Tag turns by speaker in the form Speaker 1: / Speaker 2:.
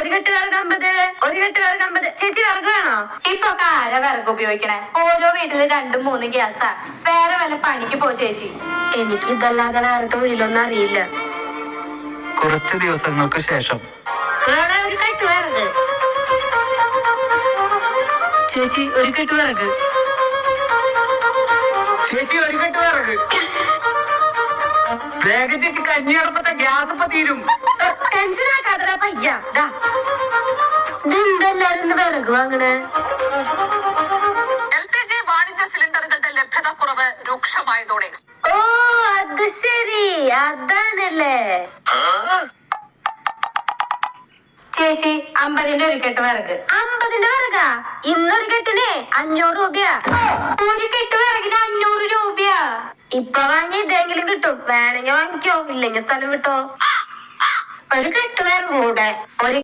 Speaker 1: ഒരു കെട്ട് വിറക് 50, ഒരു കെട്ട് വിറക് 50. ചേച്ചി വിറക് വേണോ?
Speaker 2: ഇപ്പൊ ആരാ വിറക് ഉപയോഗിക്കണേ? ഓരോ വീട്ടില് 2, 3 ഗ്യാസാ. വേറെ വല്ല പണിക്ക് പോ ചേച്ചി.
Speaker 1: എനിക്ക് ഇതല്ലാതെ വേറെ തൊഴിലൊന്നും അറിയില്ല.
Speaker 3: കുറച്ച് ദിവസങ്ങൾക്ക് ശേഷം
Speaker 1: ഒരു കെട്ട് വിറക്.
Speaker 2: ചേച്ചി ഒരു കെട്ട് വിറക്.
Speaker 3: ചേച്ചി ഒരു കെട്ട് വിറക്. വേഗം ചേച്ചി, കഞ്ഞി അടപ്പത്തെ ഗ്യാസ് ഇപ്പൊ തീരും.
Speaker 1: ടെൻഷൻ ആക്കാതെ പയ്യ. ഇതെന്തെല്ലാരും വിറക് വാങ്ങണേ?
Speaker 4: LPG വാണിജ്യ സിലിണ്ടറുകളുടെ ലഭ്യത കുറവ് രൂക്ഷമായതോടെ.
Speaker 1: ഓ അത് ശരി, അതാണല്ലേ.
Speaker 2: ചേച്ചി 50ന്റെ ഒരു കെട്ട് വിറക്.
Speaker 1: 50ന്റെ വിറകാ? ഇന്നൊരു കെട്ടിന് 500 രൂപയാ.
Speaker 2: ഒരു കെട്ട് വിറകിന് 500 രൂപയാ.
Speaker 1: ഇപ്പൊ വാങ്ങി ഇതെങ്കിലും കിട്ടും. വേണമെങ്കിൽ വാങ്ങിക്കോ, ഇല്ലെങ്കിൽ സ്ഥലം വിട്ടോ. ഒരു കെട്ട് വിറകും കൂടെ. ഒരു